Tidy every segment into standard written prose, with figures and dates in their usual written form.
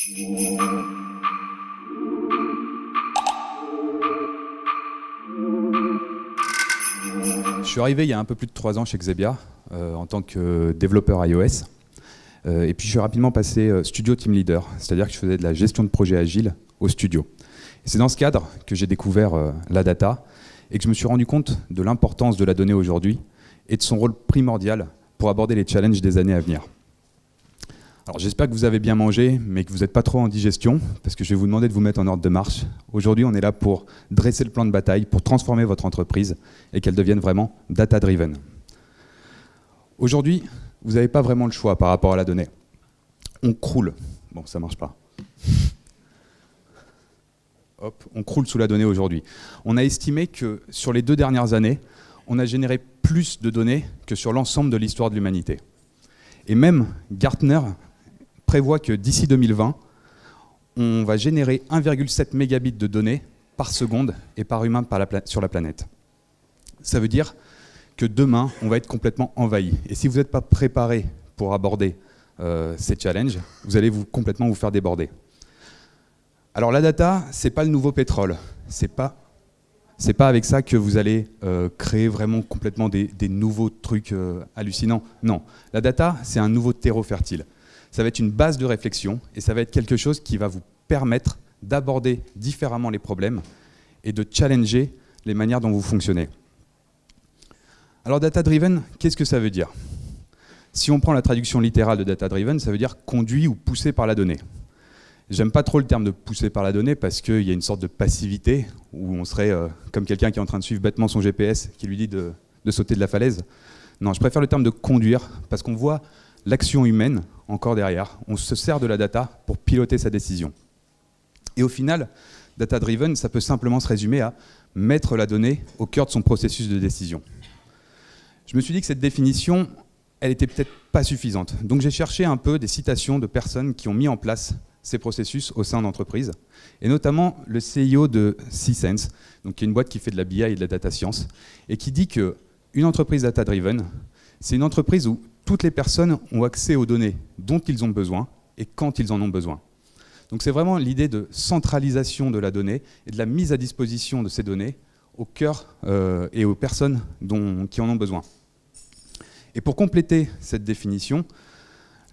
Je suis arrivé il y a un peu plus de 3 ans chez Xebia en tant que développeur iOS. Et puis je suis rapidement passé studio team leader, c'est-à-dire que je faisais de la gestion de projet agile au studio. Et c'est dans ce cadre que j'ai découvert la data et que je me suis rendu compte de l'importance de la donnée aujourd'hui et de son rôle primordial pour aborder les challenges des années à venir. Alors j'espère que vous avez bien mangé, mais que vous n'êtes pas trop en digestion, parce que je vais vous demander de vous mettre en ordre de marche. Aujourd'hui, on est là pour dresser le plan de bataille, pour transformer votre entreprise et qu'elle devienne vraiment data-driven. Aujourd'hui, vous n'avez pas vraiment le choix par rapport à la donnée. On croule. Bon, ça ne marche pas. Hop, on croule sous la donnée aujourd'hui. On a estimé que sur les 2 dernières années, on a généré plus de données que sur l'ensemble de l'histoire de l'humanité. Et même Gartner prévoit que d'ici 2020, on va générer 1,7 mégabits de données par seconde et par humain sur la planète. Ça veut dire que demain, on va être complètement envahi. Et si vous n'êtes pas préparé pour aborder ces challenges, vous allez complètement vous faire déborder. Alors la data, ce n'est pas le nouveau pétrole. C'est pas avec ça que vous allez créer vraiment complètement des nouveaux trucs hallucinants. Non, la data, c'est un nouveau terreau fertile. Ça va être une base de réflexion et ça va être quelque chose qui va vous permettre d'aborder différemment les problèmes et de challenger les manières dont vous fonctionnez. Alors data-driven, qu'est-ce que ça veut dire? Si on prend la traduction littérale de data-driven, ça veut dire conduit ou poussé par la donnée. J'aime pas trop le terme de poussé par la donnée parce qu'il y a une sorte de passivité où on serait comme quelqu'un qui est en train de suivre bêtement son GPS qui lui dit de sauter de la falaise. Non, je préfère le terme de conduire parce qu'on voit l'action humaine encore derrière. On se sert de la data pour piloter sa décision. Et au final, data-driven, ça peut simplement se résumer à mettre la donnée au cœur de son processus de décision. Je me suis dit que cette définition, elle était peut-être pas suffisante. Donc j'ai cherché un peu des citations de personnes qui ont mis en place ces processus au sein d'entreprises, et notamment le CIO de C-Sense, donc qui est une boîte qui fait de la BI et de la data science, et qui dit qu'une entreprise data-driven, c'est une entreprise où toutes les personnes ont accès aux données dont ils ont besoin et quand ils en ont besoin. Donc c'est vraiment l'idée de centralisation de la donnée et de la mise à disposition de ces données au cœur et aux personnes qui en ont besoin. Et pour compléter cette définition,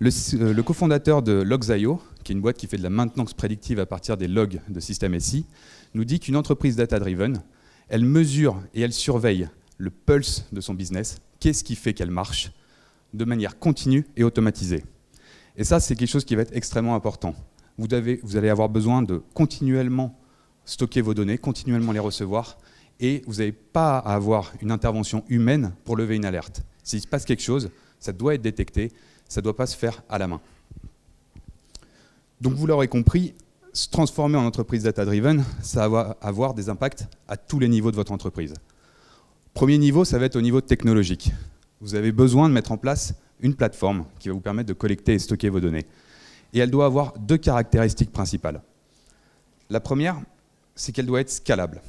le cofondateur de Logz.io, qui est une boîte qui fait de la maintenance prédictive à partir des logs de système SI, nous dit qu'une entreprise data-driven, elle mesure et elle surveille le pulse de son business, qu'est-ce qui fait qu'elle marche, de manière continue et automatisée. Et ça, c'est quelque chose qui va être extrêmement important. Vous allez avoir besoin de continuellement stocker vos données, continuellement les recevoir, et vous n'avez pas à avoir une intervention humaine pour lever une alerte. S'il se passe quelque chose, ça doit être détecté, ça ne doit pas se faire à la main. Donc vous l'aurez compris, se transformer en entreprise data-driven, ça va avoir des impacts à tous les niveaux de votre entreprise. Premier niveau, ça va être au niveau technologique. Vous avez besoin de mettre en place une plateforme qui va vous permettre de collecter et stocker vos données. Et elle doit avoir 2 caractéristiques principales. La première, c'est qu'elle doit être scalable.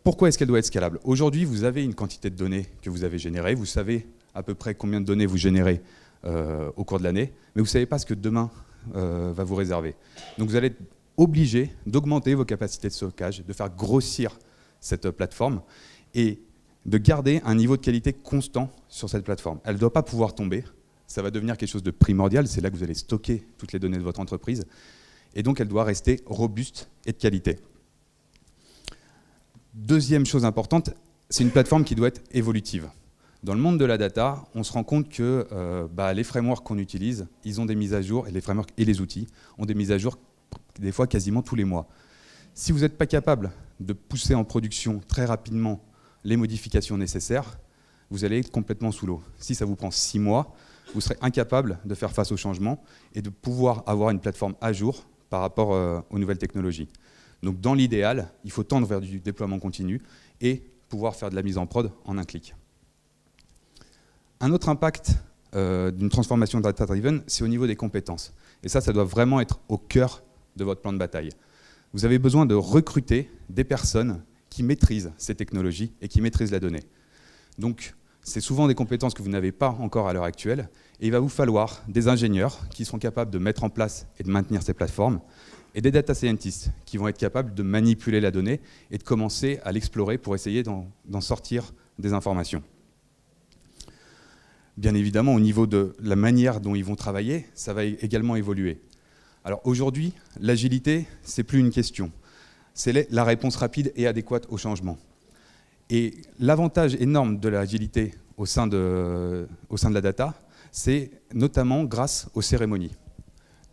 Pourquoi est-ce qu'elle doit être scalable? Aujourd'hui, vous avez une quantité de données que vous avez générée, vous savez à peu près combien de données vous générez au cours de l'année, mais vous ne savez pas ce que demain va vous réserver. Donc vous allez être obligé d'augmenter vos capacités de stockage, de faire grossir cette plateforme et de garder un niveau de qualité constant sur cette plateforme. Elle ne doit pas pouvoir tomber, ça va devenir quelque chose de primordial, c'est là que vous allez stocker toutes les données de votre entreprise, et donc elle doit rester robuste et de qualité. Deuxième chose importante, c'est une plateforme qui doit être évolutive. Dans le monde de la data, on se rend compte que les frameworks qu'on utilise, ils ont des mises à jour, et les frameworks et les outils ont des mises à jour des fois quasiment tous les mois. Si vous n'êtes pas capable de pousser en production très rapidement les modifications nécessaires, vous allez être complètement sous l'eau. Si ça vous prend 6 mois, vous serez incapable de faire face aux changements et de pouvoir avoir une plateforme à jour par rapport aux nouvelles technologies. Donc dans l'idéal, il faut tendre vers du déploiement continu et pouvoir faire de la mise en prod en un clic. Un autre impact d'une transformation data-driven, c'est au niveau des compétences. Et ça doit vraiment être au cœur de votre plan de bataille. Vous avez besoin de recruter des personnes qui maîtrisent ces technologies et qui maîtrisent la donnée. Donc, c'est souvent des compétences que vous n'avez pas encore à l'heure actuelle, et il va vous falloir des ingénieurs qui seront capables de mettre en place et de maintenir ces plateformes, et des data scientists qui vont être capables de manipuler la donnée et de commencer à l'explorer pour essayer d'en sortir des informations. Bien évidemment, au niveau de la manière dont ils vont travailler, ça va également évoluer. Alors aujourd'hui, l'agilité, c'est plus une question. C'est la réponse rapide et adéquate au changement. Et l'avantage énorme de l'agilité au sein de la data, c'est notamment grâce aux cérémonies.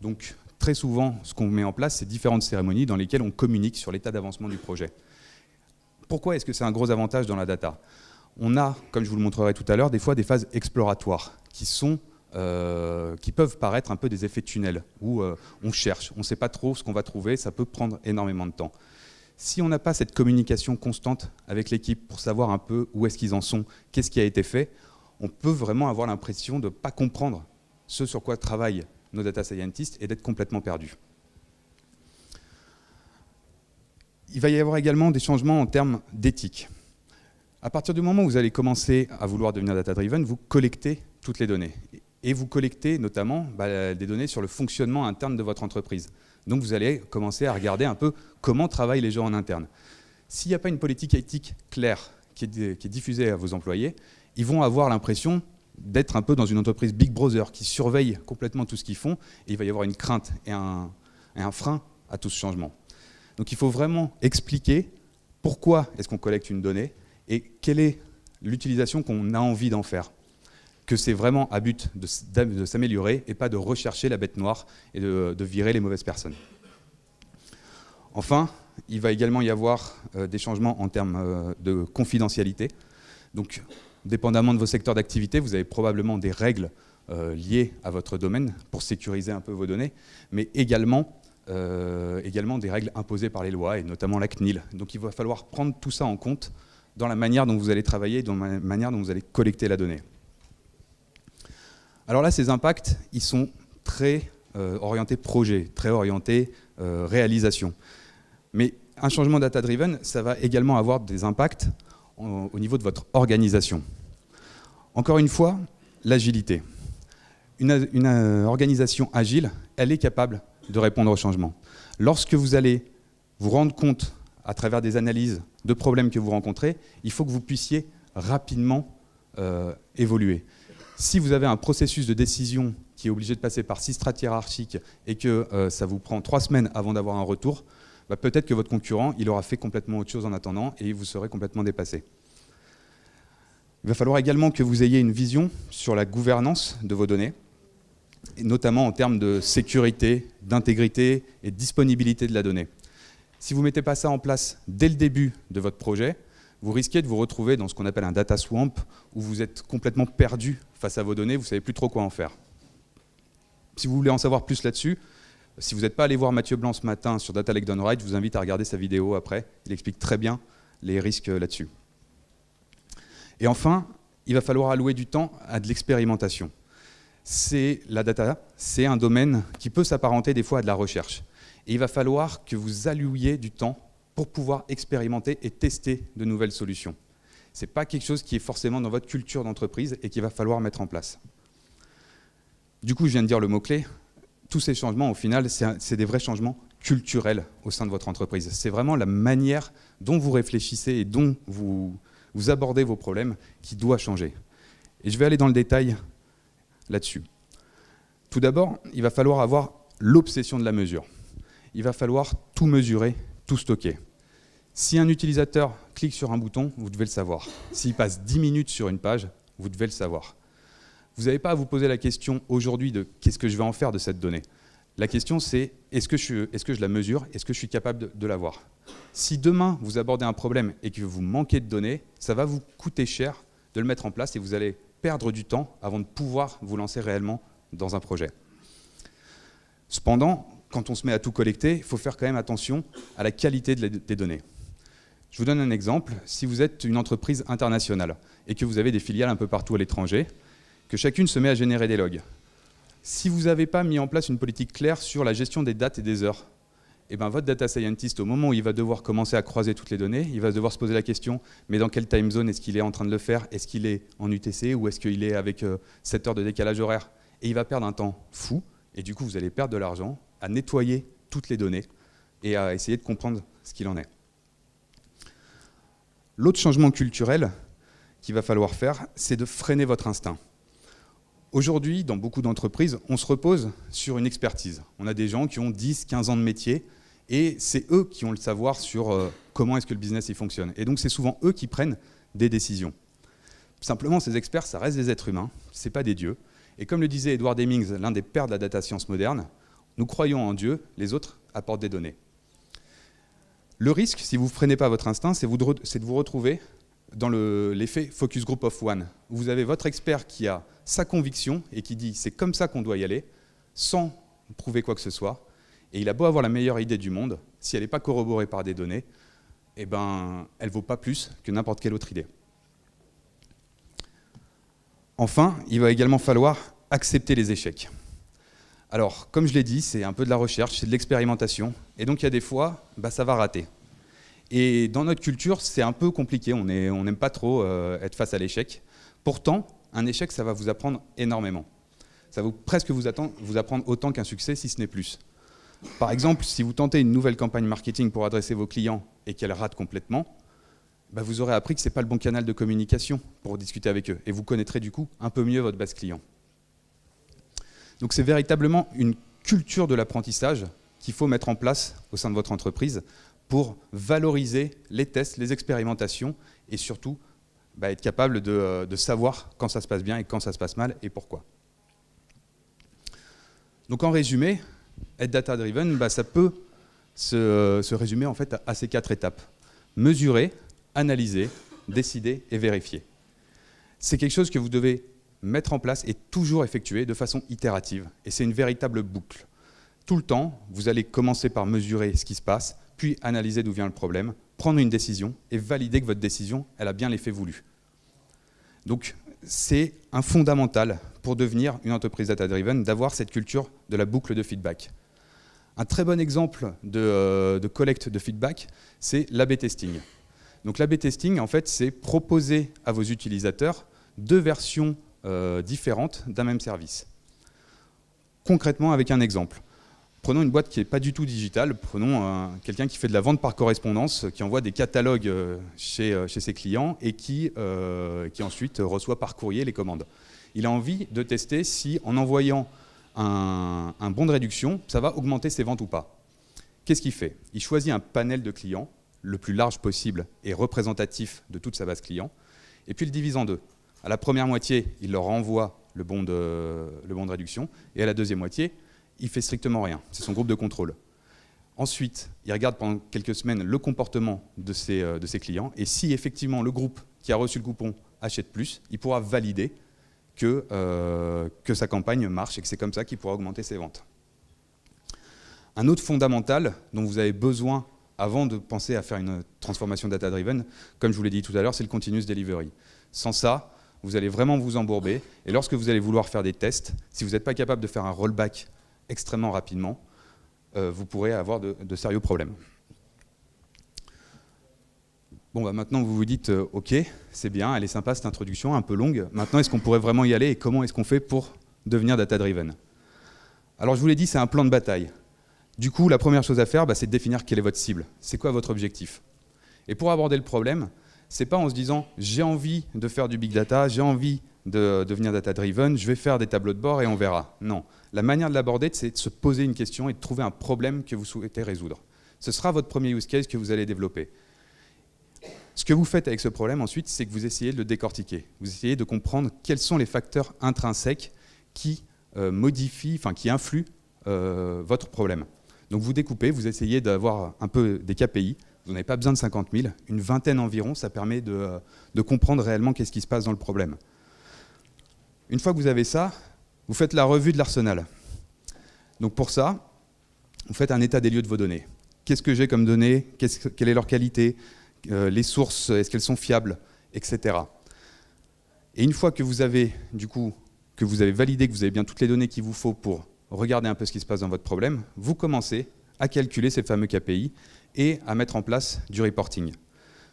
Donc très souvent, ce qu'on met en place, c'est différentes cérémonies dans lesquelles on communique sur l'état d'avancement du projet. Pourquoi est-ce que c'est un gros avantage dans la data? On a, comme je vous le montrerai tout à l'heure, des fois des phases exploratoires qui peuvent paraître un peu des effets tunnels, où on cherche, on ne sait pas trop ce qu'on va trouver, ça peut prendre énormément de temps. Si on n'a pas cette communication constante avec l'équipe pour savoir un peu où est-ce qu'ils en sont, qu'est-ce qui a été fait, on peut vraiment avoir l'impression de ne pas comprendre ce sur quoi travaillent nos data scientists et d'être complètement perdu. Il va y avoir également des changements en termes d'éthique. À partir du moment où vous allez commencer à vouloir devenir data-driven, vous collectez toutes les données. Et vous collectez notamment des données sur le fonctionnement interne de votre entreprise. Donc vous allez commencer à regarder un peu comment travaillent les gens en interne. S'il n'y a pas une politique éthique claire qui est diffusée à vos employés, ils vont avoir l'impression d'être un peu dans une entreprise Big Brother qui surveille complètement tout ce qu'ils font, et il va y avoir une crainte et un frein à tout ce changement. Donc il faut vraiment expliquer pourquoi est-ce qu'on collecte une donnée et quelle est l'utilisation qu'on a envie d'en faire. Que c'est vraiment à but de s'améliorer et pas de rechercher la bête noire et de virer les mauvaises personnes. Enfin, il va également y avoir des changements en termes de confidentialité. Donc, dépendamment de vos secteurs d'activité, vous avez probablement des règles liées à votre domaine pour sécuriser un peu vos données, mais également des règles imposées par les lois, et notamment la CNIL. Donc il va falloir prendre tout ça en compte dans la manière dont vous allez travailler, dans la manière dont vous allez collecter la donnée. Alors là, ces impacts, ils sont très orientés projet, très orientés réalisation. Mais un changement data-driven, ça va également avoir des impacts au niveau de votre organisation. Encore une fois, l'agilité. Une organisation agile, elle est capable de répondre au changement. Lorsque vous allez vous rendre compte, à travers des analyses de problèmes que vous rencontrez, il faut que vous puissiez rapidement évoluer. Si vous avez un processus de décision qui est obligé de passer par 6 strates hiérarchiques et que ça vous prend 3 semaines avant d'avoir un retour, peut-être que votre concurrent il aura fait complètement autre chose en attendant et vous serez complètement dépassé. Il va falloir également que vous ayez une vision sur la gouvernance de vos données, et notamment en termes de sécurité, d'intégrité et de disponibilité de la donnée. Si vous ne mettez pas ça en place dès le début de votre projet, vous risquez de vous retrouver dans ce qu'on appelle un data swamp, où vous êtes complètement perdu face à vos données, vous ne savez plus trop quoi en faire. Si vous voulez en savoir plus là-dessus, si vous n'êtes pas allé voir Mathieu Blanc ce matin sur Data Lake Done Right, je vous invite à regarder sa vidéo après, il explique très bien les risques là-dessus. Et enfin, il va falloir allouer du temps à de l'expérimentation. La data, c'est un domaine qui peut s'apparenter des fois à de la recherche. Et il va falloir que vous allouiez du temps pour pouvoir expérimenter et tester de nouvelles solutions. Ce n'est pas quelque chose qui est forcément dans votre culture d'entreprise et qu'il va falloir mettre en place. Du coup, je viens de dire le mot-clé. Tous ces changements, au final, c'est des vrais changements culturels au sein de votre entreprise. C'est vraiment la manière dont vous réfléchissez et dont vous abordez vos problèmes qui doit changer. Et je vais aller dans le détail là-dessus. Tout d'abord, il va falloir avoir l'obsession de la mesure. Il va falloir tout mesurer, tout stocker. Si un utilisateur clique sur un bouton, vous devez le savoir. S'il passe 10 minutes sur une page, vous devez le savoir. Vous n'avez pas à vous poser la question aujourd'hui de qu'est-ce que je vais en faire de cette donnée. La question c'est est-ce que je la mesure, est-ce que je suis capable de l'avoir. Si demain vous abordez un problème et que vous manquez de données, ça va vous coûter cher de le mettre en place et vous allez perdre du temps avant de pouvoir vous lancer réellement dans un projet. Cependant, quand on se met à tout collecter, il faut faire quand même attention à la qualité des données. Je vous donne un exemple. Si vous êtes une entreprise internationale et que vous avez des filiales un peu partout à l'étranger, que chacune se met à générer des logs. Si vous n'avez pas mis en place une politique claire sur la gestion des dates et des heures, Et ben, votre data scientist, au moment où il va devoir commencer à croiser toutes les données, il va devoir se poser la question, mais dans quelle time zone est-ce qu'il est en train de le faire? Est-ce qu'il est en UTC ou est-ce qu'il est avec 7 heures de décalage horaire? Et il va perdre un temps fou, et du coup vous allez perdre de l'argent à nettoyer toutes les données et à essayer de comprendre ce qu'il en est. L'autre changement culturel qu'il va falloir faire, c'est de freiner votre instinct. Aujourd'hui, dans beaucoup d'entreprises, on se repose sur une expertise. On a des gens qui ont 10, 15 ans de métier, et c'est eux qui ont le savoir sur comment est-ce que le business il fonctionne. Et donc c'est souvent eux qui prennent des décisions. Simplement, ces experts, ça reste des êtres humains, ce n'est pas des dieux. Et comme le disait Edward Hemmings, l'un des pères de la data science moderne, nous croyons en Dieu, les autres apportent des données. Le risque, si vous ne freinez pas votre instinct, c'est de vous retrouver dans l'effet focus group of one. Vous avez votre expert qui a sa conviction et qui dit c'est comme ça qu'on doit y aller, sans prouver quoi que ce soit. Et il a beau avoir la meilleure idée du monde, si elle n'est pas corroborée par des données, eh ben, elle ne vaut pas plus que n'importe quelle autre idée. Enfin, il va également falloir accepter les échecs. Alors, comme je l'ai dit, c'est un peu de la recherche, c'est de l'expérimentation, et donc il y a des fois, ça va rater. Et dans notre culture, c'est un peu compliqué, on n'aime pas trop être face à l'échec. Pourtant, un échec, ça va vous apprendre énormément. Ça va presque vous apprendre autant qu'un succès, si ce n'est plus. Par exemple, si vous tentez une nouvelle campagne marketing pour adresser vos clients et qu'elle rate complètement, vous aurez appris que ce n'est pas le bon canal de communication pour discuter avec eux. Et vous connaîtrez du coup un peu mieux votre base client. Donc c'est véritablement une culture de l'apprentissage qu'il faut mettre en place au sein de votre entreprise pour valoriser les tests, les expérimentations et surtout être capable de savoir quand ça se passe bien et quand ça se passe mal et pourquoi. Donc en résumé, être data-driven, ça peut se résumer en fait à ces 4 étapes. Mesurer, analyser, décider et vérifier. C'est quelque chose que vous devez mettre en place et toujours effectuer de façon itérative. Et c'est une véritable boucle. Tout le temps, vous allez commencer par mesurer ce qui se passe, puis analyser d'où vient le problème, prendre une décision et valider que votre décision, elle a bien l'effet voulu. Donc, c'est un fondamental pour devenir une entreprise data-driven d'avoir cette culture de la boucle de feedback. Un très bon exemple de collecte de feedback, c'est l'A/B testing. Donc l'A/B testing, en fait, c'est proposer à vos utilisateurs 2 versions différentes d'un même service. Concrètement, avec un exemple. Prenons une boîte qui n'est pas du tout digitale, prenons quelqu'un qui fait de la vente par correspondance, qui envoie des catalogues chez ses clients et qui ensuite reçoit par courrier les commandes. Il a envie de tester si, en envoyant un bon de réduction, ça va augmenter ses ventes ou pas. Qu'est-ce qu'il fait? Il choisit un panel de clients, le plus large possible et représentatif de toute sa base client, et puis il le divise en 2. À la première moitié, il leur envoie le bon de réduction, et à la deuxième moitié, il fait strictement rien. C'est son groupe de contrôle. Ensuite, il regarde pendant quelques semaines le comportement de ses clients, et si effectivement le groupe qui a reçu le coupon achète plus, il pourra valider que sa campagne marche et que c'est comme ça qu'il pourra augmenter ses ventes. Un autre fondamental dont vous avez besoin avant de penser à faire une transformation data-driven, comme je vous l'ai dit tout à l'heure, c'est le continuous delivery. Sans ça, vous allez vraiment vous embourber, et lorsque vous allez vouloir faire des tests, si vous n'êtes pas capable de faire un rollback extrêmement rapidement, vous pourrez avoir de sérieux problèmes. Bon, maintenant vous vous dites, ok, c'est bien, elle est sympa cette introduction, un peu longue, maintenant est-ce qu'on pourrait vraiment y aller et comment est-ce qu'on fait pour devenir data-driven? Alors je vous l'ai dit, c'est un plan de bataille. Du coup, la première chose à faire, c'est de définir quelle est votre cible. C'est quoi votre objectif? Et pour aborder le problème, c'est pas en se disant j'ai envie de faire du big data, j'ai envie de devenir data-driven, je vais faire des tableaux de bord et on verra. Non. La manière de l'aborder, c'est de se poser une question et de trouver un problème que vous souhaitez résoudre. Ce sera votre premier use case que vous allez développer. Ce que vous faites avec ce problème ensuite, c'est que vous essayez de le décortiquer. Vous essayez de comprendre quels sont les facteurs intrinsèques qui qui influent votre problème. Donc vous découpez, vous essayez d'avoir un peu des KPI, vous n'avez pas besoin de 50 000, une vingtaine environ, ça permet de comprendre réellement qu'est-ce qui se passe dans le problème. Une fois que vous avez ça, vous faites la revue de l'arsenal. Donc pour ça, vous faites un état des lieux de vos données. Qu'est-ce que j'ai comme données? Quelle est leur qualité? Les sources, est-ce qu'elles sont fiables? Etc. Et une fois que vous avez, validé que vous avez bien toutes les données qu'il vous faut pour regarder un peu ce qui se passe dans votre problème, vous commencez à calculer ces fameux KPI et à mettre en place du reporting.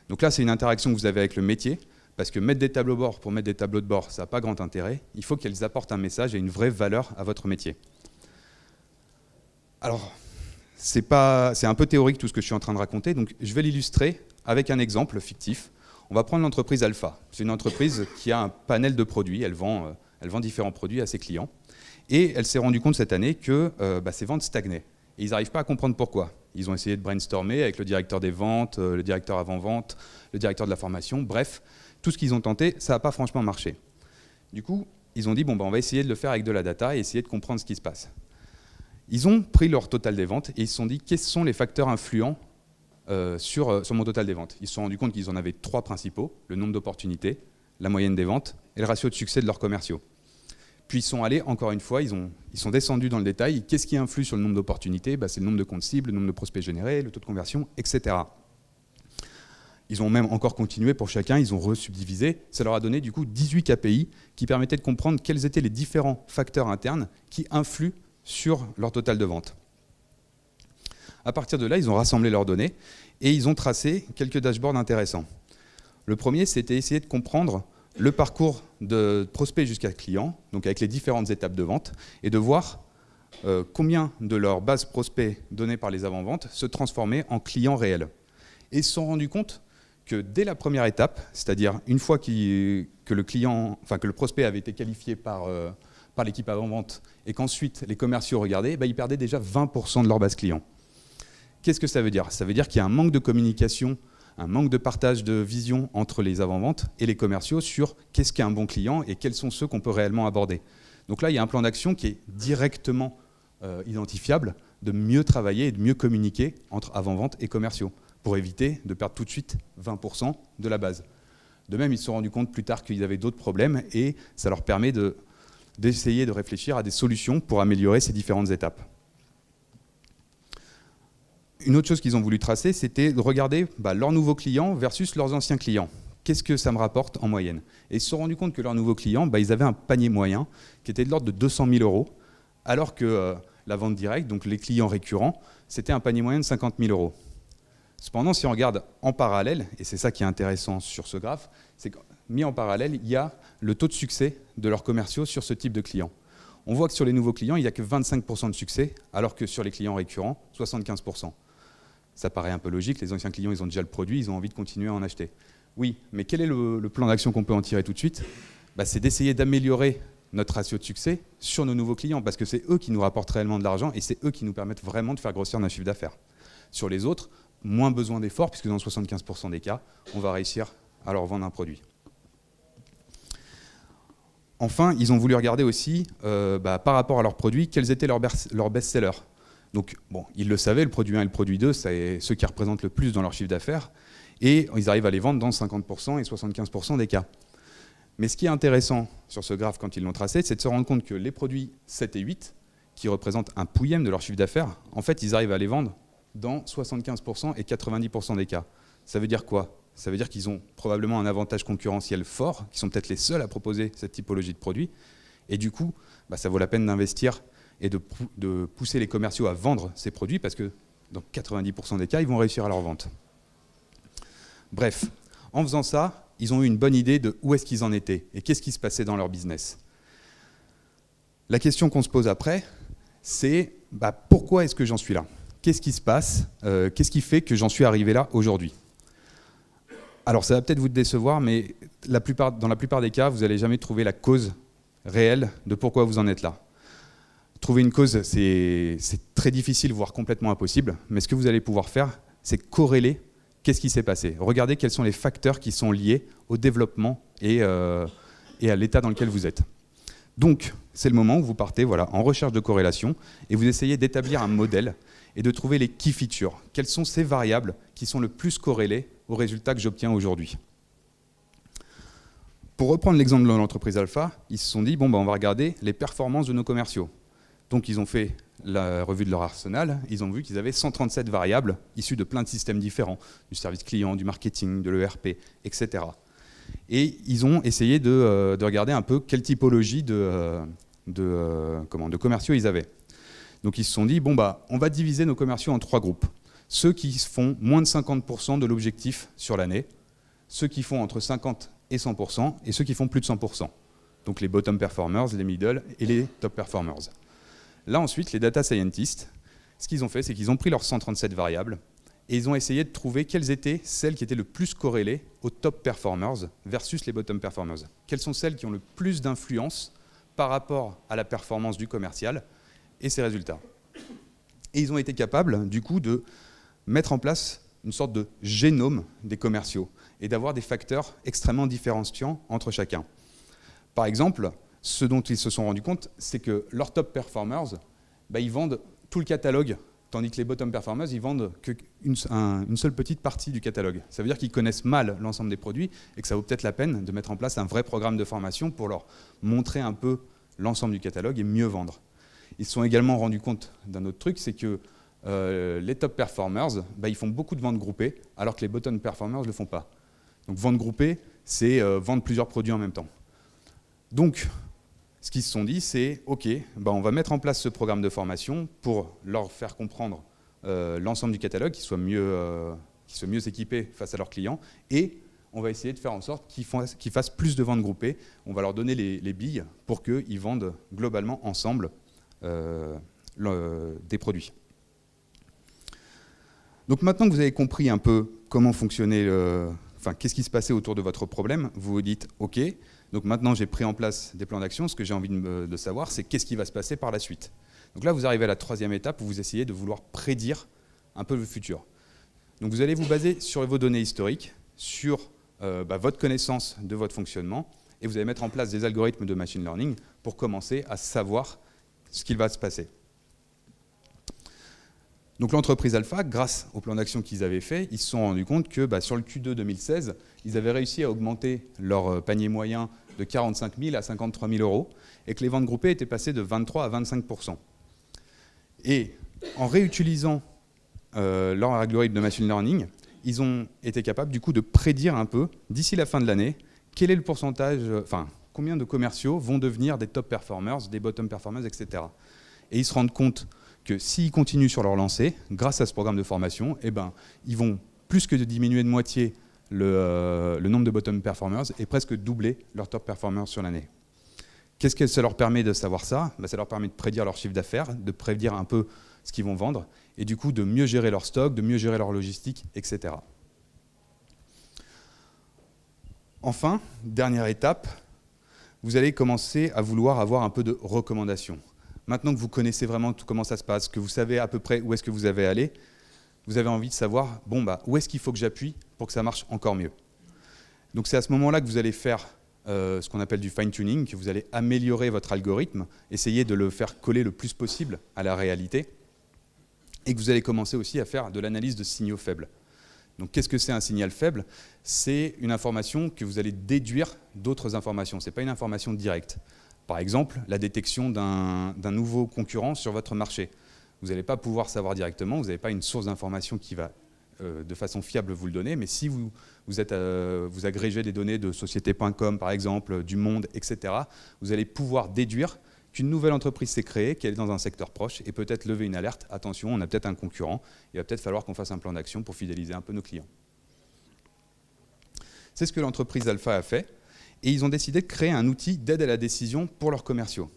Donc là, c'est une interaction que vous avez avec le métier, parce que mettre des tableaux de bord pour mettre des tableaux de bord, ça n'a pas grand intérêt. Il faut qu'elles apportent un message et une vraie valeur à votre métier. Alors, c'est un peu théorique tout ce que je suis en train de raconter, donc je vais l'illustrer avec un exemple fictif. On va prendre l'entreprise Alpha. C'est une entreprise qui a un panel de produits, elle vend différents produits à ses clients. Et elle s'est rendue compte cette année que ses ventes stagnaient. Et ils n'arrivent pas à comprendre pourquoi. Ils ont essayé de brainstormer avec le directeur des ventes, le directeur avant-vente, le directeur de la formation, bref, tout ce qu'ils ont tenté, ça n'a pas franchement marché. Du coup, ils ont dit, bon, on va essayer de le faire avec de la data et essayer de comprendre ce qui se passe. Ils ont pris leur total des ventes et ils se sont dit, quels sont les facteurs influents sur mon total des ventes. Ils se sont rendus compte qu'ils en avaient 3 principaux, le nombre d'opportunités, la moyenne des ventes et le ratio de succès de leurs commerciaux. Puis ils sont allés, encore une fois, ils sont descendus dans le détail. Qu'est-ce qui influe sur le nombre d'opportunités? C'est le nombre de comptes cibles, le nombre de prospects générés, le taux de conversion, etc. Ils ont même encore continué pour chacun, ils ont resubdivisé. Ça leur a donné du coup 18 KPI qui permettaient de comprendre quels étaient les différents facteurs internes qui influent sur leur total de vente. À partir de là, ils ont rassemblé leurs données et ils ont tracé quelques dashboards intéressants. Le premier, c'était essayer de comprendre le parcours de prospect jusqu'à client, donc avec les différentes étapes de vente, et de voir combien de leur base prospect donnée par les avant-ventes se transformait en clients réels. Et ils se sont rendus compte que dès la première étape, c'est-à-dire une fois que le prospect avait été qualifié par l'équipe avant-vente et qu'ensuite les commerciaux regardaient, ils perdaient déjà 20% de leur base client. Qu'est-ce que ça veut dire? Ça veut dire qu'il y a un manque de communication, un manque de partage de vision entre les avant-ventes et les commerciaux sur qu'est-ce qu'est un bon client et quels sont ceux qu'on peut réellement aborder. Donc là, il y a un plan d'action qui est directement identifiable, de mieux travailler et de mieux communiquer entre avant-vente et commerciaux pour éviter de perdre tout de suite 20% de la base. De même, ils se sont rendus compte plus tard qu'ils avaient d'autres problèmes et ça leur permet d'essayer de réfléchir à des solutions pour améliorer ces différentes étapes. Une autre chose qu'ils ont voulu tracer, c'était de regarder leurs nouveaux clients versus leurs anciens clients. Qu'est-ce que ça me rapporte en moyenne? Et ils se sont rendus compte que leurs nouveaux clients, ils avaient un panier moyen qui était de l'ordre de 200 000 €, alors que la vente directe, donc les clients récurrents, c'était un panier moyen de 50 000 €. Cependant, si on regarde en parallèle, et c'est ça qui est intéressant sur ce graphe, c'est que mis en parallèle, il y a le taux de succès de leurs commerciaux sur ce type de clients. On voit que sur les nouveaux clients, il n'y a que 25% de succès, alors que sur les clients récurrents, 75%. Ça paraît un peu logique, les anciens clients, ils ont déjà le produit, ils ont envie de continuer à en acheter. Oui, mais quel est le plan d'action qu'on peut en tirer tout de suite? C'est d'essayer d'améliorer notre ratio de succès sur nos nouveaux clients, parce que c'est eux qui nous rapportent réellement de l'argent et c'est eux qui nous permettent vraiment de faire grossir notre chiffre d'affaires. Sur les autres, moins besoin d'efforts, puisque dans 75% des cas, on va réussir à leur vendre un produit. Enfin, ils ont voulu regarder aussi, par rapport à leurs produits, quels étaient leurs best-sellers. Donc, ils le savaient, le produit 1 et le produit 2, c'est ceux qui représentent le plus dans leur chiffre d'affaires, et ils arrivent à les vendre dans 50% et 75% des cas. Mais ce qui est intéressant sur ce graphe quand ils l'ont tracé, c'est de se rendre compte que les produits 7 et 8, qui représentent un pouillème de leur chiffre d'affaires, en fait, ils arrivent à les vendre dans 75% et 90% des cas. Ça veut dire quoi? Ça veut dire qu'ils ont probablement un avantage concurrentiel fort, qu'ils sont peut-être les seuls à proposer cette typologie de produits, et du coup, ça vaut la peine d'investir et de pousser les commerciaux à vendre ces produits, parce que dans 90% des cas, ils vont réussir à leur vente. Bref, en faisant ça, ils ont eu une bonne idée de où est-ce qu'ils en étaient et qu'est-ce qui se passait dans leur business. La question qu'on se pose après, c'est pourquoi est-ce que j'en suis là? Qu'est-ce qui se passe? Qu'est-ce qui fait que j'en suis arrivé là aujourd'hui? Alors ça va peut-être vous décevoir, mais dans la plupart des cas, vous n'allez jamais trouver la cause réelle de pourquoi vous en êtes là. Trouver une cause, c'est très difficile, voire complètement impossible, mais ce que vous allez pouvoir faire, c'est corréler qu'est-ce qui s'est passé. Regardez quels sont les facteurs qui sont liés au développement et à l'état dans lequel vous êtes. Donc, c'est le moment où vous partez en recherche de corrélation et vous essayez d'établir un modèle et de trouver les key features. Quelles sont ces variables qui sont le plus corrélées aux résultats que j'obtiens aujourd'hui? Pour reprendre l'exemple de l'entreprise Alpha, ils se sont dit, on va regarder les performances de nos commerciaux. Donc ils ont fait la revue de leur arsenal, ils ont vu qu'ils avaient 137 variables issues de plein de systèmes différents, du service client, du marketing, de l'ERP, etc. Et ils ont essayé de regarder un peu quelle typologie de commerciaux ils avaient. Donc ils se sont dit, bon bah, on va diviser nos commerciaux en 3 groupes. Ceux qui font moins de 50% de l'objectif sur l'année, ceux qui font entre 50 et 100%, et ceux qui font plus de 100%. Donc les bottom performers, les middle et les top performers. Là ensuite, les data scientists, ce qu'ils ont fait, c'est qu'ils ont pris leurs 137 variables et ils ont essayé de trouver quelles étaient celles qui étaient le plus corrélées aux top performers versus les bottom performers. Quelles sont celles qui ont le plus d'influence par rapport à la performance du commercial et ses résultats. Et ils ont été capables, du coup, de mettre en place une sorte de génome des commerciaux et d'avoir des facteurs extrêmement différenciants entre chacun. Par exemple, ce dont ils se sont rendus compte, c'est que leurs top performers, ils vendent tout le catalogue, tandis que les bottom performers, ils vendent qu'une seule petite partie du catalogue. Ça veut dire qu'ils connaissent mal l'ensemble des produits et que ça vaut peut-être la peine de mettre en place un vrai programme de formation pour leur montrer un peu l'ensemble du catalogue et mieux vendre. Ils se sont également rendus compte d'un autre truc, c'est que les top performers, ils font beaucoup de ventes groupées, alors que les bottom performers ne le font pas. Donc vente groupée, c'est vendre plusieurs produits en même temps. Donc, ce qu'ils se sont dit, c'est OK, on va mettre en place ce programme de formation pour leur faire comprendre l'ensemble du catalogue, qu'ils soient mieux équipés face à leurs clients, et on va essayer de faire en sorte qu'ils fassent plus de ventes groupées. On va leur donner les billes pour qu'ils vendent globalement ensemble des produits. Donc maintenant que vous avez compris un peu comment fonctionnait, qu'est-ce qui se passait autour de votre problème, vous vous dites OK, donc maintenant j'ai pris en place des plans d'action, ce que j'ai envie de savoir, c'est qu'est-ce qui va se passer par la suite. Donc là vous arrivez à la 3e étape où vous essayez de vouloir prédire un peu le futur. Donc vous allez vous baser sur vos données historiques, sur votre connaissance de votre fonctionnement, et vous allez mettre en place des algorithmes de machine learning pour commencer à savoir ce qu'il va se passer. Donc l'entreprise Alpha, grâce au plan d'action qu'ils avaient fait, ils se sont rendus compte que sur le Q2 2016, ils avaient réussi à augmenter leur panier moyen de 45 000 à 53 000 euros et que les ventes groupées étaient passées de 23 à 25%. Et en réutilisant leur algorithme de machine learning, ils ont été capables du coup de prédire un peu, d'ici la fin de l'année, quel est le pourcentage, combien de commerciaux vont devenir des top performers, des bottom performers, etc. Et ils se rendent compte que s'ils continuent sur leur lancée, grâce à ce programme de formation, ils vont plus que diminuer de moitié le nombre de bottom performers et presque doubler leur top performers sur l'année. Qu'est-ce que ça leur permet de savoir ça ? Ça leur permet de prédire leur chiffre d'affaires, de prédire un peu ce qu'ils vont vendre, et du coup de mieux gérer leur stock, de mieux gérer leur logistique, etc. Enfin, dernière étape, vous allez commencer à vouloir avoir un peu de recommandations. Maintenant que vous connaissez vraiment tout comment ça se passe, que vous savez à peu près où est-ce que vous avez aller, vous avez envie de savoir, où est-ce qu'il faut que j'appuie pour que ça marche encore mieux. Donc c'est à ce moment-là que vous allez faire ce qu'on appelle du fine-tuning, que vous allez améliorer votre algorithme, essayer de le faire coller le plus possible à la réalité, et que vous allez commencer aussi à faire de l'analyse de signaux faibles. Donc qu'est-ce que c'est un signal faible ? C'est une information que vous allez déduire d'autres informations, ce n'est pas une information directe. Par exemple, la détection d'un nouveau concurrent sur votre marché. Vous n'allez pas pouvoir savoir directement, vous n'avez pas une source d'information qui va de façon fiable vous le donner, mais si vous agrégez des données de société.com par exemple, du Monde, etc., vous allez pouvoir déduire qu'une nouvelle entreprise s'est créée, qu'elle est dans un secteur proche, et peut-être lever une alerte, attention, on a peut-être un concurrent, il va peut-être falloir qu'on fasse un plan d'action pour fidéliser un peu nos clients. C'est ce que l'entreprise Alpha a fait. Et ils ont décidé de créer un outil d'aide à la décision pour leurs commerciaux.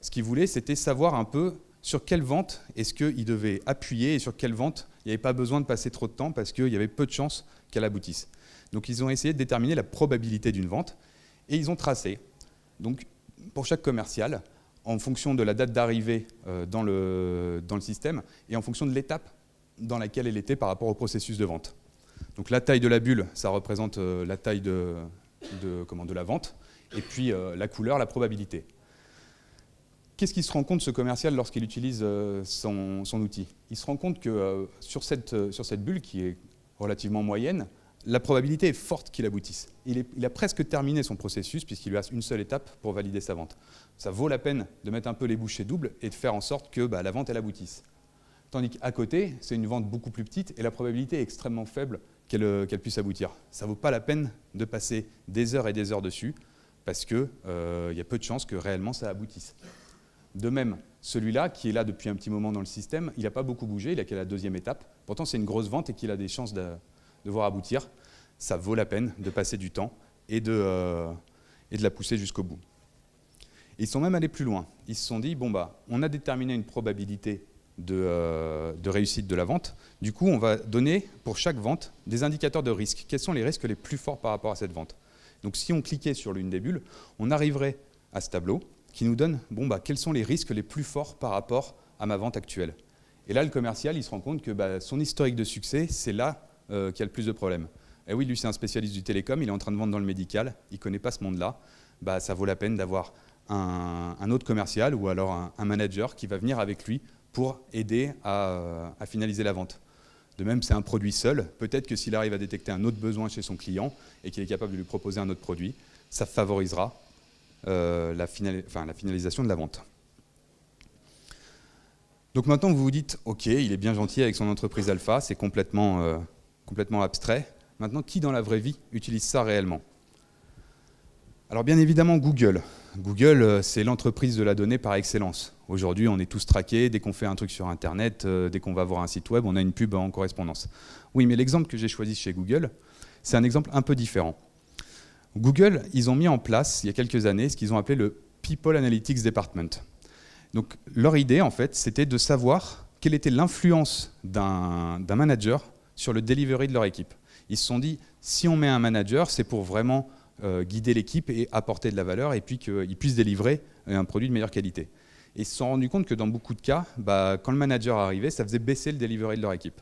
Ce qu'ils voulaient, c'était savoir un peu sur quelle vente est-ce qu'ils devaient appuyer et sur quelle vente il n'y avait pas besoin de passer trop de temps parce qu'il y avait peu de chances qu'elle aboutisse. Donc ils ont essayé de déterminer la probabilité d'une vente et ils ont tracé, donc, pour chaque commercial, en fonction de la date d'arrivée dans le système et en fonction de l'étape dans laquelle elle était par rapport au processus de vente. Donc la taille de la bulle, ça représente la taille de la vente, et puis la couleur, la probabilité. Qu'est-ce qu'il se rend compte, ce commercial, lorsqu'il utilise son outil ? Il se rend compte que sur cette bulle, qui est relativement moyenne, la probabilité est forte qu'il aboutisse. Il a presque terminé son processus, puisqu'il lui reste une seule étape pour valider sa vente. Ça vaut la peine de mettre un peu les bouchées doubles et de faire en sorte que la vente, elle aboutisse. Tandis qu'à côté, c'est une vente beaucoup plus petite, et la probabilité est extrêmement faible qu'elle puisse aboutir. Ça ne vaut pas la peine de passer des heures et des heures dessus, parce qu'il y a peu de chances que réellement ça aboutisse. De même, Celui-là, qui est là depuis un petit moment dans le système, il n'a pas beaucoup bougé, il a qu'à la deuxième étape. Pourtant, c'est une grosse vente et qu'il a des chances de voir aboutir. Ça vaut la peine de passer du temps et de la pousser jusqu'au bout. Et ils sont même allés plus loin. Ils se sont dit, bon bah, on a déterminé une probabilité de réussite de la vente. Du coup, on va donner pour chaque vente des indicateurs de risque. Quels sont les risques les plus forts par rapport à cette vente? Donc si on cliquait sur l'une des bulles, on arriverait à ce tableau qui nous donne bon, bah, quels sont les risques les plus forts par rapport à ma vente actuelle. Et là, le commercial, il se rend compte que bah, son historique de succès, c'est là qu'il y a le plus de problèmes. Et oui, lui, c'est un spécialiste du télécom, il est en train de vendre dans le médical, il ne connaît pas ce monde-là. Bah, ça vaut la peine d'avoir un autre commercial ou alors un manager qui va venir avec lui pour aider à finaliser la vente. De même, c'est un produit seul. Peut-être que s'il arrive à détecter un autre besoin chez son client et qu'il est capable de lui proposer un autre produit, ça favorisera la finalisation de la vente. Donc maintenant, vous vous dites, OK, il est bien gentil avec son entreprise alpha, c'est complètement abstrait. Maintenant, qui dans la vraie vie utilise ça réellement? Alors bien évidemment, Google. Google, c'est l'entreprise de la donnée par excellence. Aujourd'hui, on est tous traqués. Dès qu'on fait un truc sur Internet, dès qu'on va voir un site web, on a une pub en correspondance. Oui, mais l'exemple que j'ai choisi chez Google, c'est un exemple un peu différent. Google, ils ont mis en place, il y a quelques années, ce qu'ils ont appelé le People Analytics Department. Donc, leur idée, en fait, c'était de savoir quelle était l'influence d'un manager sur le delivery de leur équipe. Ils se sont dit, si on met un manager, c'est pour vraiment guider l'équipe et apporter de la valeur et puis qu'il puisse délivrer un produit de meilleure qualité. Et ils se sont rendus compte que dans beaucoup de cas, bah, quand le manager arrivait, ça faisait baisser le delivery de leur équipe.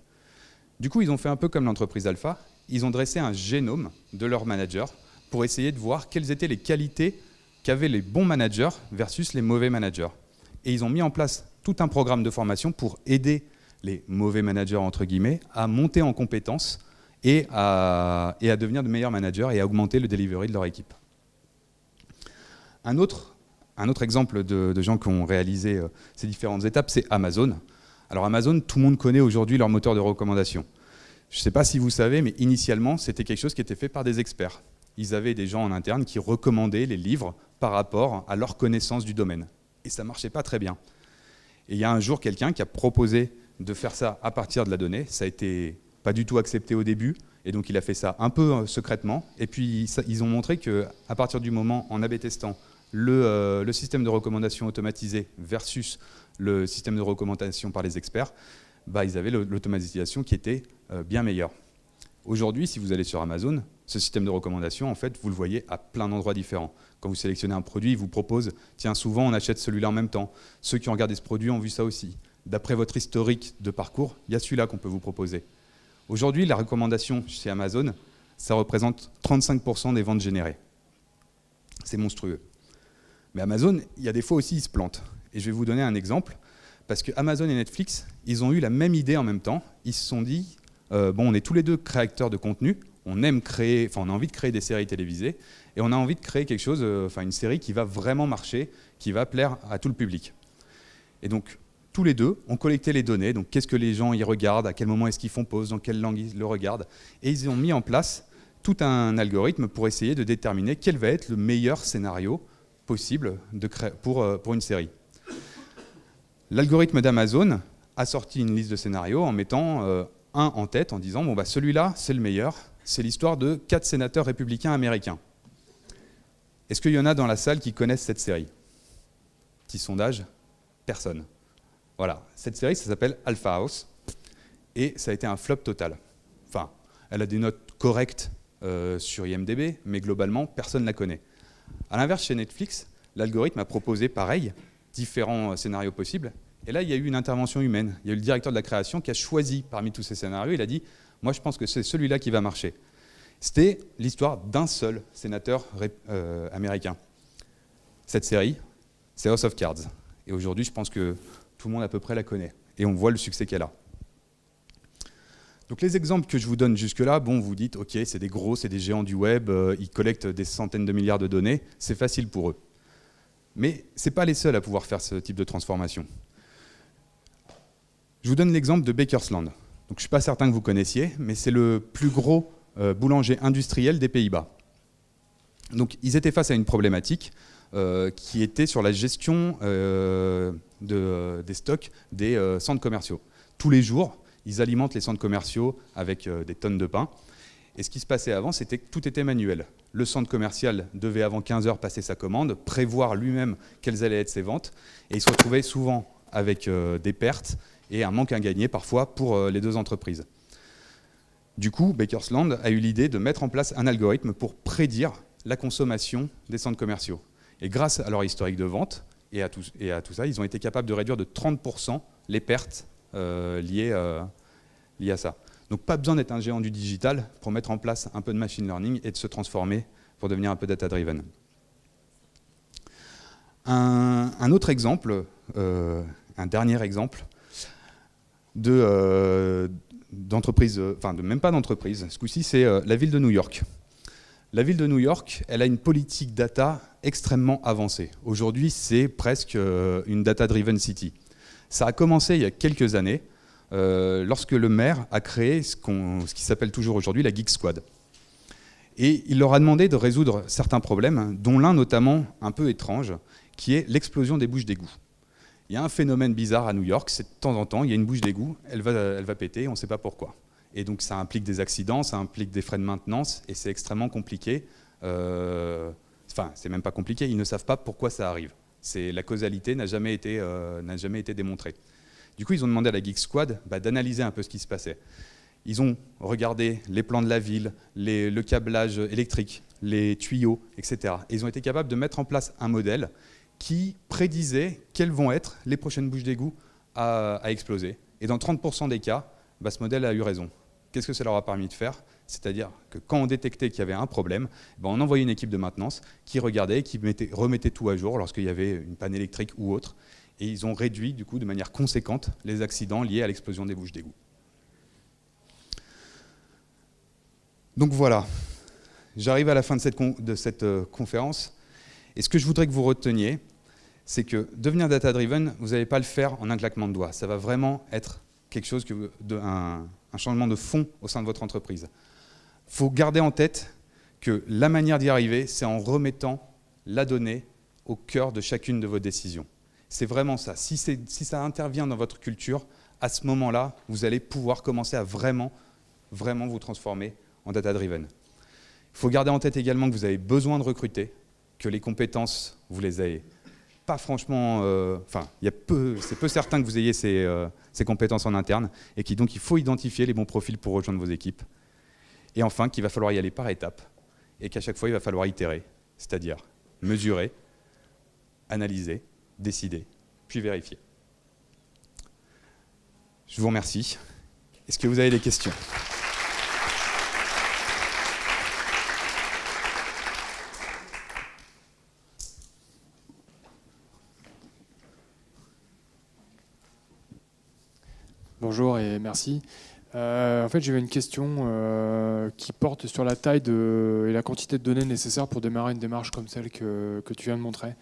Du coup, ils ont fait un peu comme l'entreprise Alpha, ils ont dressé un génome de leur manager pour essayer de voir quelles étaient les qualités qu'avaient les bons managers versus les mauvais managers. Et ils ont mis en place tout un programme de formation pour aider les mauvais managers, entre guillemets, à monter en compétences et à devenir de meilleurs managers et à augmenter le delivery de leur équipe. Un autre exemple de gens qui ont réalisé ces différentes étapes, c'est Amazon. Alors Amazon, tout le monde connaît aujourd'hui leur moteur de recommandation. Je ne sais pas si vous savez, mais initialement, c'était quelque chose qui était fait par des experts. Ils avaient des gens en interne qui recommandaient les livres par rapport à leur connaissance du domaine. Et ça ne marchait pas très bien. Et il y a un jour quelqu'un qui a proposé de faire ça à partir de la donnée. Ça a été pas du tout accepté au début, et donc il a fait ça un peu secrètement. Et puis ils ont montré qu'à partir du moment, en A/B testant, le système de recommandation automatisé versus le système de recommandation par les experts, bah, ils avaient l'automatisation qui était bien meilleure. Aujourd'hui, si vous allez sur Amazon, ce système de recommandation, en fait, vous le voyez à plein d'endroits différents. Quand vous sélectionnez un produit, il vous propose, tiens, souvent on achète celui-là en même temps. Ceux qui ont regardé ce produit ont vu ça aussi. D'après votre historique de parcours, il y a celui-là qu'on peut vous proposer. Aujourd'hui, la recommandation chez Amazon, ça représente 35% des ventes générées. C'est monstrueux. Mais Amazon, il y a des fois aussi, ils se plantent. Et je vais vous donner un exemple, parce que Amazon et Netflix, ils ont eu la même idée en même temps. Ils se sont dit, bon, on est tous les deux créateurs de contenu, on a envie de créer des séries télévisées, et on a envie de créer quelque chose, une série qui va vraiment marcher, qui va plaire à tout le public. Et donc, tous les deux ont collecté les données, donc qu'est-ce que les gens y regardent, à quel moment est-ce qu'ils font pause, dans quelle langue ils le regardent, et ils ont mis en place tout un algorithme pour essayer de déterminer quel va être le meilleur scénario possible pour une série. L'algorithme d'Amazon a sorti une liste de scénarios en mettant un en tête, en disant bon, bah, celui-là, c'est le meilleur, c'est l'histoire de 4 sénateurs républicains américains. Est-ce qu'il y en a dans la salle qui connaissent cette série? Petit sondage, personne. Voilà, cette série, ça s'appelle Alpha House, et ça a été un flop total. Enfin, elle a des notes correctes sur IMDb, mais globalement, personne ne la connaît. A l'inverse, chez Netflix, l'algorithme a proposé, pareil, différents scénarios possibles, et là, il y a eu une intervention humaine. Il y a eu le directeur de la création qui a choisi parmi tous ces scénarios, il a dit « Moi, je pense que c'est celui-là qui va marcher ». C'était l'histoire d'un seul sénateur américain. Cette série, c'est House of Cards. Et aujourd'hui, je pense que tout le monde à peu près la connaît. Et on voit le succès qu'elle a. Donc les exemples que je vous donne jusque-là, bon, vous dites, ok, c'est des gros, c'est des géants du web, ils collectent des centaines de milliards de données, c'est facile pour eux. Mais ce n'est pas les seuls à pouvoir faire ce type de transformation. Je vous donne l'exemple de Bakersland. Donc, je ne suis pas certain que vous connaissiez, mais c'est le plus gros boulanger industriel des Pays-Bas. Donc ils étaient face à une problématique. qui était sur la gestion des stocks des centres commerciaux. Tous les jours, ils alimentent les centres commerciaux avec des tonnes de pain. Et ce qui se passait avant, c'était que tout était manuel. Le centre commercial devait, avant 15 heures, passer sa commande, prévoir lui-même quelles allaient être ses ventes. Et il se retrouvait souvent avec des pertes et un manque à gagner parfois pour les deux entreprises. Du coup, Bakersland a eu l'idée de mettre en place un algorithme pour prédire la consommation des centres commerciaux. Et grâce à leur historique de vente et à tout ça, ils ont été capables de réduire de 30% les pertes liées à ça. Donc pas besoin d'être un géant du digital pour mettre en place un peu de machine learning et de se transformer pour devenir un peu data-driven. Un autre exemple, un dernier exemple d'entreprise, même pas d'entreprise, ce coup-ci c'est la ville de New York. La ville de New York, elle a une politique data extrêmement avancée. Aujourd'hui, c'est presque une data-driven city. Ça a commencé il y a quelques années, lorsque le maire a créé ce qui s'appelle toujours aujourd'hui la Geek Squad. Et il leur a demandé de résoudre certains problèmes, dont l'un notamment un peu étrange, qui est l'explosion des bouches d'égout. Il y a un phénomène bizarre à New York, c'est de temps en temps, il y a une bouche d'égout, elle va péter, on ne sait pas pourquoi. Et donc ça implique des accidents, ça implique des frais de maintenance, et c'est extrêmement compliqué. Enfin, c'est même pas compliqué, ils ne savent pas pourquoi ça arrive. La causalité n'a jamais été démontrée. Du coup, ils ont demandé à la Geek Squad d'analyser un peu ce qui se passait. Ils ont regardé les plans de la ville, le câblage électrique, les tuyaux, etc. Et ils ont été capables de mettre en place un modèle qui prédisait quelles vont être les prochaines bouches d'égout à exploser. Et dans 30% des cas, ce modèle a eu raison. Qu'est-ce que ça leur a permis de faire? C'est-à-dire que quand on détectait qu'il y avait un problème, on envoyait une équipe de maintenance qui regardait et qui remettait tout à jour lorsqu'il y avait une panne électrique ou autre. Et ils ont réduit du coup de manière conséquente les accidents liés à l'explosion des bouches d'égout. Donc voilà, j'arrive à la fin de cette conférence. Et ce que je voudrais que vous reteniez, c'est que devenir data-driven, vous n'allez pas le faire en un claquement de doigts. Ça va vraiment être quelque chose, un changement de fond au sein de votre entreprise. Il faut garder en tête que la manière d'y arriver, c'est en remettant la donnée au cœur de chacune de vos décisions. C'est vraiment ça. Si ça intervient dans votre culture, à ce moment-là, vous allez pouvoir commencer à vraiment vous transformer en data-driven. Il faut garder en tête également que vous avez besoin de recruter, que les compétences, vous les avez pas franchement... c'est peu certain que vous ayez ces compétences en interne, et donc il faut identifier les bons profils pour rejoindre vos équipes. Et enfin, qu'il va falloir y aller par étapes, et qu'à chaque fois, il va falloir itérer, c'est-à-dire mesurer, analyser, décider, puis vérifier. Je vous remercie. Est-ce que vous avez des questions ? Bonjour et merci. En fait, j'avais une question qui porte sur la taille et la quantité de données nécessaires pour démarrer une démarche comme celle que tu viens de montrer.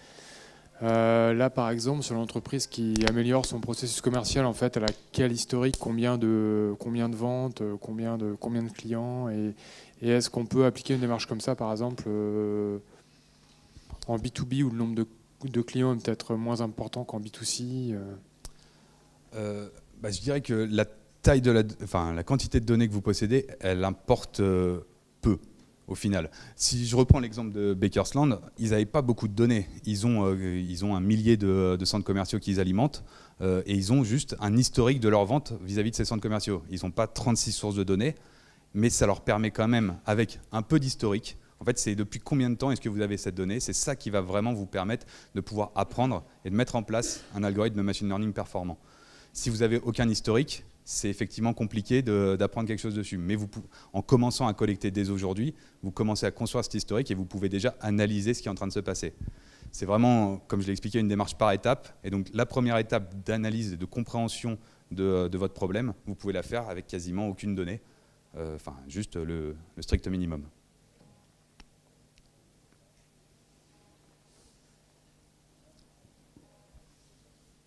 Là, par exemple, sur l'entreprise qui améliore son processus commercial, en fait, elle a quel historique, combien de ventes, combien de clients, et est-ce qu'on peut appliquer une démarche comme ça, par exemple, en B2B où le nombre de clients est peut-être moins important qu'en B2C Je dirais que la taille la quantité de données que vous possédez, elle importe peu au final. Si je reprends l'exemple de Bakersland, ils n'avaient pas beaucoup de données. Ils ont un millier de centres commerciaux qu'ils alimentent et ils ont juste un historique de leur vente vis-à-vis de ces centres commerciaux. Ils n'ont pas 36 sources de données, mais ça leur permet quand même, avec un peu d'historique, en fait, c'est depuis combien de temps est-ce que vous avez cette donnée? C'est ça qui va vraiment vous permettre de pouvoir apprendre et de mettre en place un algorithme de machine learning performant. Si vous n'avez aucun historique, c'est effectivement compliqué d'apprendre quelque chose dessus. Mais en commençant à collecter dès aujourd'hui, vous commencez à construire cet historique et vous pouvez déjà analyser ce qui est en train de se passer. C'est vraiment, comme je l'ai expliqué, une démarche par étape. Et donc la première étape d'analyse et de compréhension de votre problème, vous pouvez la faire avec quasiment aucune donnée, juste le strict minimum.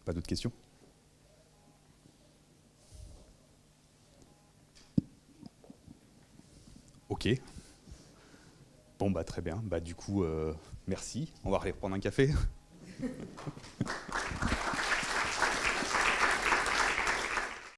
Pas d'autres questions ? Ok. Bon, bah très bien. Bah, du coup, merci. On va aller prendre un café.